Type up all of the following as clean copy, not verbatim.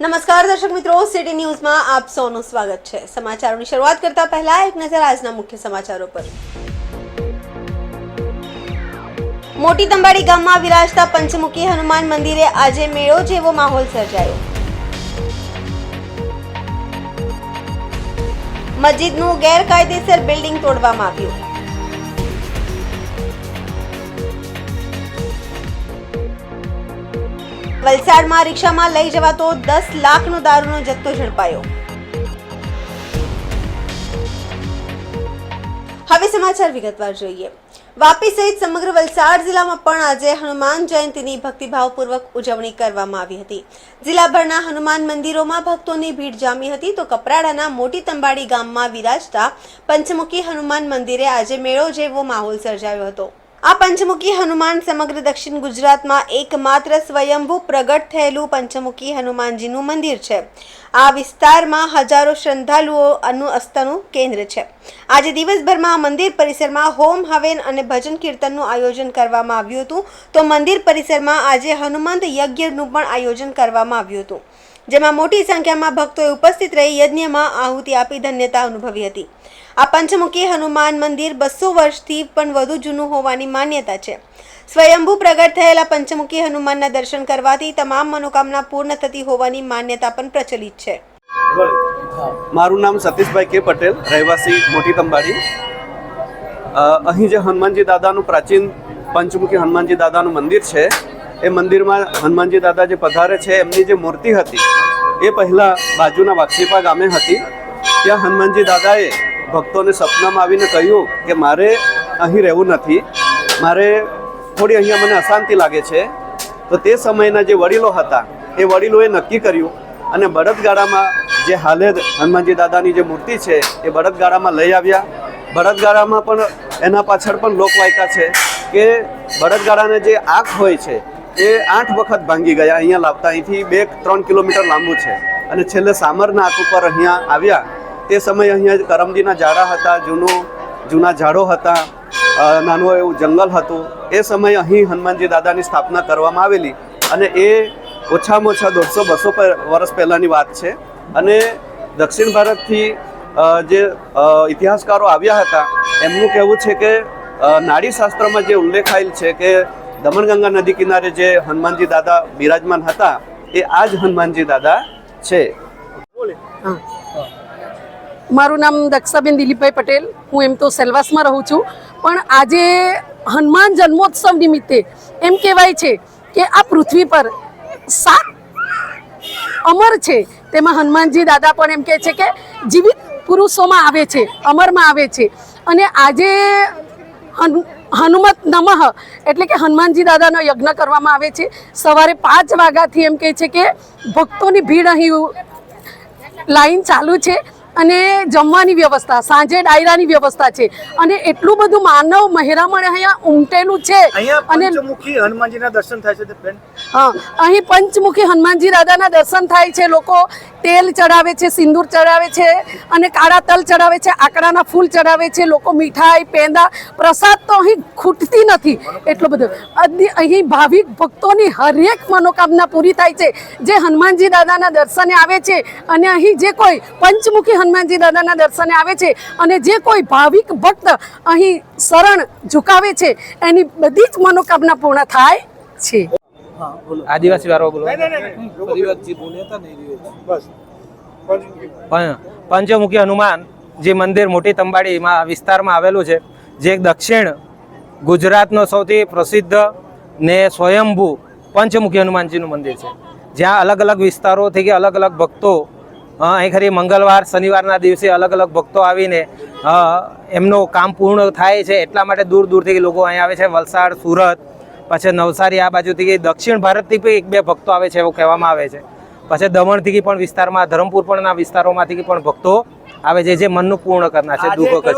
નમસ્કાર દર્શક મિત્રો, સિટી ન્યૂઝમાં આપ સૌનું સ્વાગત છે। સમાચારોની શરૂઆત કરતા પહેલા એક નજર આજના મુખ્ય સમાચારો પર। મોટી તંબાડી ગામમાં વિરાજતા પંચમુખી હનુમાન મંદિરે આજે મેળો જેવો માહોલ સર્જાયો। મસ્જિદનું ગેરકાયદેસર બિલ્ડિંગ તોડવામાં આવ્યું। વલસાડમાં રિક્ષામાં લઈ જવાતો 10 લાખનો દારૂનો જથ્થો ઝડપાયો। હવે સમાચાર વિગતવાર જોઈએ। વાપી સહિત સમગ્ર વલસાડ જિલ્લામાં પણ આજે હનુમાન જયંતીની ભક્તિભાવપૂર્વક ઉજવણી કરવામાં આવી હતી। જિલ્લાભરના હનુમાન મંદિરોમાં ભક્તોની ભીડ જામી હતી તો કપરાડાના મોટી તંબાડી ગામમાં વિરાજતા પંચમુખી હનુમાન મંદિરે આજે મેળો જેવો માહોલ સર્જાયો હતો। આ પંચમુખી હનુમાન સમગ્ર દક્ષિણ ગુજરાતમાં એકમાત્ર સ્વયંભૂ પ્રગટ થયેલું પંચમુખી હનુમાનજીનું મંદિર છે। આ વિસ્તારમાં હજારો શ્રદ્ધાળુઓનું આસ્થાનું કેન્દ્ર છે। આજે દિવસભરમાં મંદિર પરિસરમાં હોમ હવન અને ભજન કીર્તનનું આયોજન કરવામાં આવ્યું હતું તો મંદિર પરિસરમાં આજે હનુમંત યજ્ઞનું પણ આયોજન કરવામાં આવ્યું હતું, જેમાં મોટી સંખ્યામાં ભક્તોએ ઉપસ્થિત રહી યજ્ઞમાં આહુતિ આપી ધન્યતા અનુભવી હતી। આ પંચમુખી હનુમાન મંદિર 200 વર્ષથી પણ વધુ જૂનું હોવાની માન્યતા છે। સ્વયંભૂ પ્રગટ થયેલા પંચમુખી હનુમાનના દર્શન કરવાથી તમામ મનોકામના પૂર્ણ થતી હોવાની માન્યતા પણ પ્રચલિત છે। મારું નામ સતીશભાઈ કે પટેલ, રહેવાસી મોટી તંબાડી। અહીં જે હનુમાનજી દાદાનું પ્રાચીન પંચમુખી હનુમાનજી દાદાનું મંદિર છે, એ મંદિરમાં હનુમાનજી દાદા જે પધારે છે એમની જે મૂર્તિ હતી એ પહેલાં બાજુના વાક્ષીપા ગામે હતી। ત્યાં હનુમાનજી દાદાએ ભક્તોને સપનામાં આવીને કહ્યું કે મારે અહીં રહેવું નથી, મારે થોડી અહીંયા મને અશાંતિ લાગે છે। તો તે સમયના જે વડીલો હતા એ વડીલોએ નક્કી કર્યું અને બળદગાડામાં જે હાલે હનુમાનજી દાદાની જે મૂર્તિ છે એ બળદગાડામાં લઈ આવ્યા। બળદગાડામાં પણ એના પાછળ પણ લોકવાયકા છે કે બળદગાડાને જે આંખ હોય છે એ 8 વખત ભાંગી ગયા અહીંયા લાવતા। અહીંથી 2-3 કિલોમીટર લાંબુ છે અને છેલ્લે સામરના આંખ ઉપર અહીંયા આવ્યા। તે સમયે અહીંયા કરમદીના ઝાડા હતા, જૂના ઝાડો હતા, નાનું એવું જંગલ હતું। એ સમયે અહીં હનુમાનજી દાદાની સ્થાપના કરવામાં આવેલી અને એ ઓછામાં ઓછા 150-200 વર્ષ પહેલાંની વાત છે। અને દક્ષિણ ભારતથી જે ઇતિહાસકારો આવ્યા હતા એમનું કહેવું છે કે નાડીશાસ્ત્રમાં જે ઉલ્લેખાયેલ છે કે દમણગંગા નદી કિનારે જે હનુમાનજી દાદા બિરાજમાન હતા એ આ જ હનુમાનજી દાદા છે। મારું નામ દક્ષાબેન દિલીપભાઈ પટેલ, હું એમ તો સેલવાસમાં રહું છું, પણ આજે હનુમાન જન્મોત્સવ નિમિત્તે એમ કહેવાય છે કે આ પૃથ્વી પર 7 અમર છે, તેમાં હનુમાનજી દાદા પણ એમ કહે છે કે જીવિત પુરુષોમાં આવે છે, અમરમાં આવે છે। અને આજે હનુમત નમઃ એટલે કે હનુમાનજી દાદાનો યજ્ઞ કરવામાં આવે છે। સવારે 5 વાગ્યાથી એમ કહે છે કે ભક્તોની ભીડ અહીં લાઈન ચાલુ છે અને જમવાની વ્યવસ્થા, સાંજે ડાયરાની વ્યવસ્થા છે અને એટલું બધું માનવ મહેરામણ અહીંયા ઉમટેલું છે। અને પંચમુખી હનુમાનજીના દર્શન થાય છે બેન? હા, અહીં પંચમુખી હનુમાનજી દાદાના દર્શન થાય છે। લોકો તેલ ચડાવે છે, સિંદૂર ચડાવે છે અને કાળા તલ ચડાવે છે, આકડાના ફૂલ ચડાવે છે। લોકો મીઠાઈ, પેંડા, પ્રસાદ તો અહીં ખૂટતી નથી, એટલું બધું। અહીં ભાવિક ભક્તોની હરેક મનોકામના પૂરી થાય છે જે હનુમાનજી દાદાના દર્શને આવે છે। અને અહીં જે કોઈ પંચમુખી હનુમાનજી દાદાના દર્શને આવે છે અને જે કોઈ ભાવિક ભક્ત અહીં શરણ ઝુકાવે છે એની બધી જ મનોકામના પૂર્ણ થાય છે। આદિવાસી વાળો બોલો। પંચમુખી હનુમાન જે મંદિર મોટી તંબાડીમાં વિસ્તારમાં આવેલું છે, જે દક્ષિણ ગુજરાતનો સૌથી પ્રસિદ્ધ ને સ્વયંભૂ પંચમુખી હનુમાનજીનું મંદિર છે, જ્યાં અલગ અલગ વિસ્તારોથી કે અલગ અલગ ભક્તો અહીં ખરી મંગળવાર શનિવારના દિવસે અલગ અલગ ભક્તો આવીને એમનું કામ પૂર્ણ થાય છે। એટલા માટે દૂર દૂરથી લોકો અહીં આવે છે। વલસાડ, સુરત, પછી નવસારી આ બાજુથી દક્ષિણ ભારતથી પણ 1-2 ભક્તો આવે છે એવું કહેવામાં આવે છે। પછી દમણથી પણ વિસ્તારમાં, ધરમપુર પણના વિસ્તારોમાંથી પણ ભક્તો આવે છે જે મનનું પૂર્ણ કરનાર છે, દુઃખો કરે।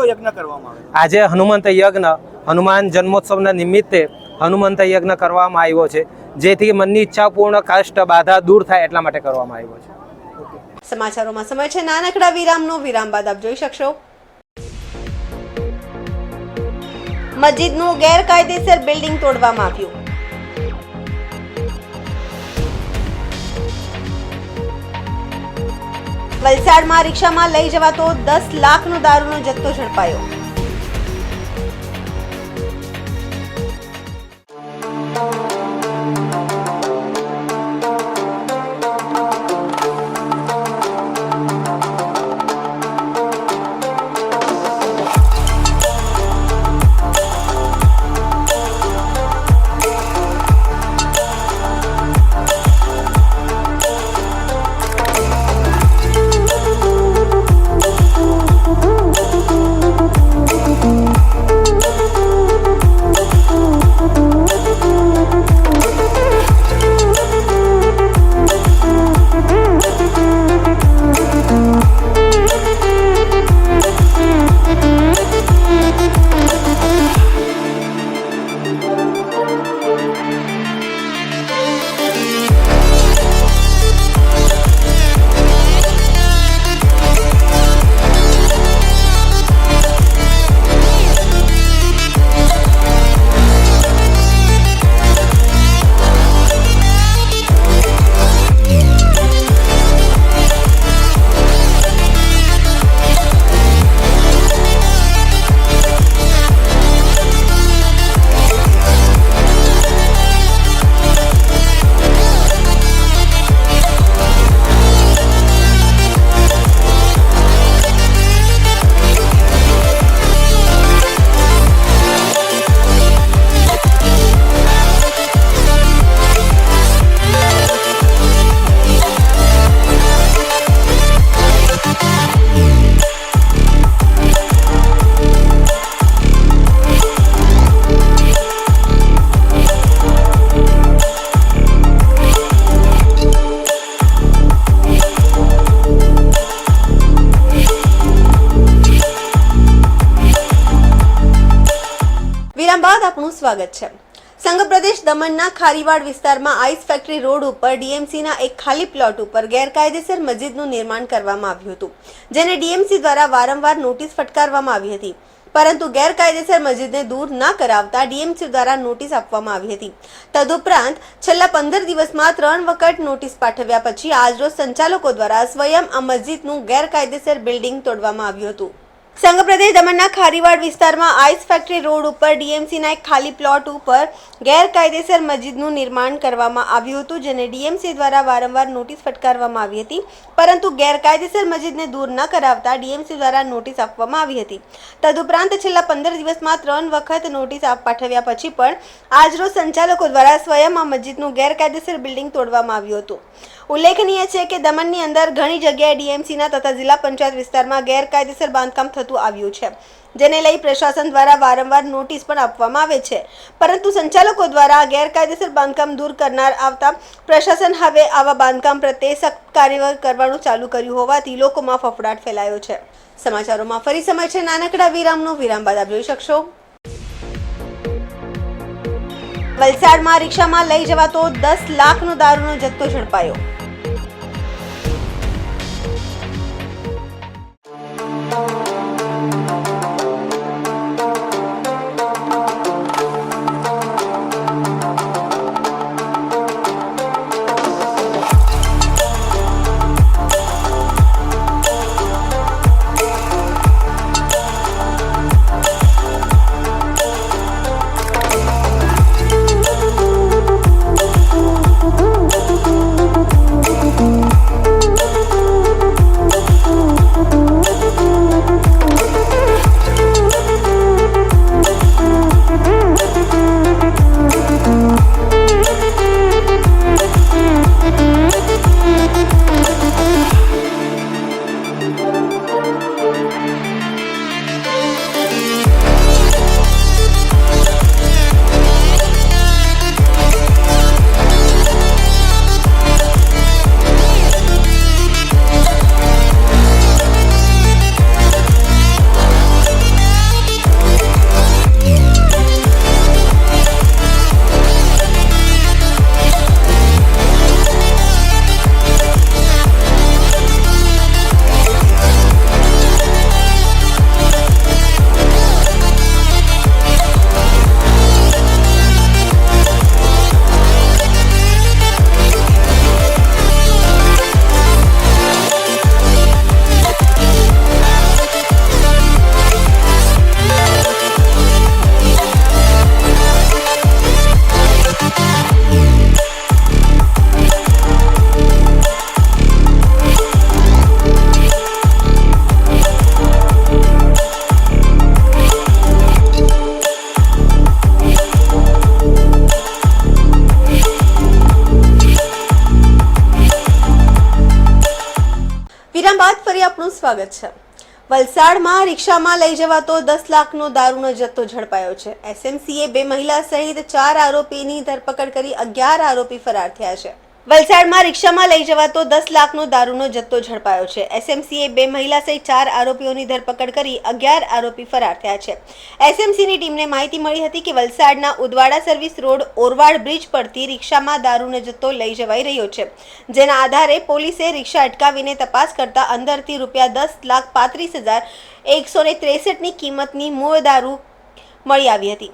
આજે હનુમંત યજ્ઞ, હનુમાન જન્મોત્સવના નિમિત્તે હનુમંત યજ્ઞ કરવામાં આવ્યો છે, જેથી મનની ઈચ્છા પૂર્ણ, કષ્ટ, બાધા દૂર થાય એટલા માટે કરવામાં આવ્યો છે। સમાચારોમાં સમય છે નાનકડા વિરામનો। વિરામ બાદ આપ જોઈ શકશો મસ્જિદનું ગેરકાયદેસર બિલ્ડિંગ તોડવામાં આવ્યું। વલસાડમાં રિક્ષામાં લઈ જવાતો 10 લાખનો દારૂનો જથ્થો ઝડપાયો. વિરામ બાદ આપનું સ્વાગત છે. સંઘ પ્રદેશ દમણના ખારીવાડ વિસ્તારમાં આઈસ ફેક્ટરી રોડ ઉપર ડીએમસીના એક ખાલી પ્લોટ ઉપર ગેરકાયદેસર મસ્જિદનું નિર્માણ કરવામાં આવ્યું હતું, જેને ડીએમસી દ્વારા વારંવાર નોટિસ ફટકારવામાં આવી હતી, પરંતુ ગેરકાયદેસર મસ્જિદને દૂર ન કરાવતા ડીએમસી દ્વારા નોટિસ આપવામાં આવી હતી. તદુપરાંત છેલ્લા 15 દિવસમાં 3 વખત નોટિસ પાઠવ્યા પછી આજરોજ સંચાલકો દ્વારા સ્વયં આ મસ્જિદનું ગેરકાયદેસર બિલ્ડિંગ તોડવામાં આવ્યું હતું. સંઘ પ્રદેશ દમણના ખારીવાડ વિસ્તારમાં આઈસ ફેક્ટરી રોડ ઉપર ડીએમસીના એક ખાલી પ્લોટ ઉપર ગેરકાયદેસર મસ્જિદનું નિર્માણ કરવામાં આવ્યું હતું, જેને ડીએમસી દ્વારા વારંવાર નોટિસ ફટકારવામાં આવી હતી, પરંતુ ગેરકાયદેસર મસ્જિદને દૂર ન કરાવતા ડીએમસી દ્વારા નોટિસ આપવામાં આવી હતી. તદુપરાંત છેલ્લા 15 દિવસમાં 3 વખત નોટિસ પાઠવ્યા પછી પણ આજરોજ સંચાલકો દ્વારા સ્વયં આ મસ્જિદનું ગેરકાયદેસર બિલ્ડિંગ તોડવામાં આવ્યું હતું. ઉલ્લેખનીય છે કે દમણની અંદર ઘણી જગ્યાએ ડીએમસીના તથા જિલ્લા પંચાયત વિસ્તારમાં ગેરકાયદેસર બાંધકામ થતું આવ્યું છે, જેને લઈ પ્રશાસન દ્વારા વારંવાર નોટિસ પણ આપવામાં આવે છે, પરંતુ સંચાલકો દ્વારા ગેરકાયદેસર બાંધકામ દૂર કરનાર આવતા પ્રશાસન હવે આવા બાંધકામ પ્રત્યે સખ્ત કાર્યવાહી કરવાનું ચાલુ કર્યું હોવાથી લોકોમાં ફફડાટ ફેલાયો છે. સમાચારોમાં ફરી સમય છે નાનકડા વિરામનો. વિરામ બાદ આપ જોઈ શકશો. વલસાડમાં રિક્ષામાં લઈ જવાતો 10 લાખનો દારૂનો જથ્થો ઝડપાયો. બાદ ફરી આપનું સ્વાગત છે. વલસાડમાં રિક્ષામાં લઈ જવાતો 10 લાખનો દારૂનો જથ્થો ઝડપાયો છે. એસએમસીએ 2 મહિલા સહિત 4 આરોપીની ધરપકડ કરી 11 આરોપી ફરાર થયા છે. વલસાડમાં રિક્ષામાં લઈ જવાતો 10 લાખનો દારૂનો જથ્થો ઝડપાયો છે. એસએમસીએ 2 મહિલા સહિત 4 આરોપીઓની ધરપકડ કરી 11 આરોપી ફરાર થયા છે. એસએમસીની ટીમને માહિતી મળી હતી કે વલસાડના Udvada service road Orwad bridge પરથી રિક્ષામાં દારૂનો જથ્થો લઈ જવાઈ રહ્યો છે. જેના આધારે પોલીસે રિક્ષા અટકાવીને તપાસ કરતા અંદરથી ₹10,35,163ની કિંમતની મૂળ દારૂ મળી આવી હતી.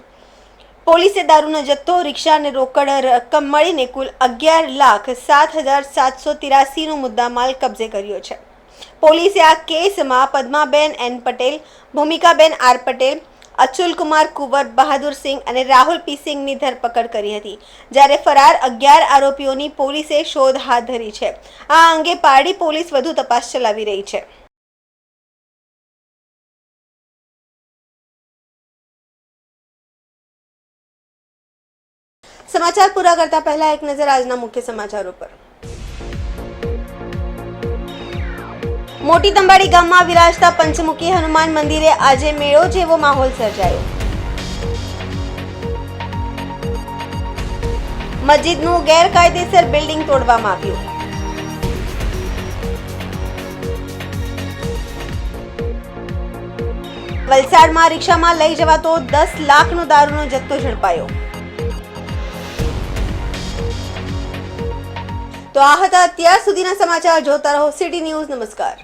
પોલીસે દારૂનો જથ્થો, રિક્ષા અને રોકડ રકમ મળીને કુલ 11,07,783નો મુદ્દામાલ કબજે કર્યો છે. પોલીસે આ કેસમાં પદ્માબેન એન પટેલ, ભૂમિકાબેન આર પટેલ, અચુલકુમાર કુંવર, બહાદુરસિંહ અને રાહુલ પી સિંઘની ધરપકડ કરી હતી. જ્યારે ફરાર 11 આરોપીઓની પોલીસે શોધ હાથ ધરી છે. આ અંગે પારડી પોલીસ વધુ તપાસ ચલાવી રહી છે. સમાચાર પૂરા કરતા પહેલા એક નજર આજના મુખ્ય સમાચારો પર. મોટી તંબાડી ગામમાં વિરાજતા પંચમુખી હનુમાન મંદિરે આજે મેળો જેવો માહોલ સર્જાયો. મસ્જિદનું ગેરકાયદેસર બિલ્ડિંગ તોડવામાં આવ્યું. વલસાડમાં રિક્ષામાં લઈ જવાતો 10 લાખનો દારૂનો જથ્થો ઝડપાયો. તો આ હતા અત્યાર સુધીના સમાચાર. જોતા રહો સિટી ન્યૂઝ. નમસ્કાર.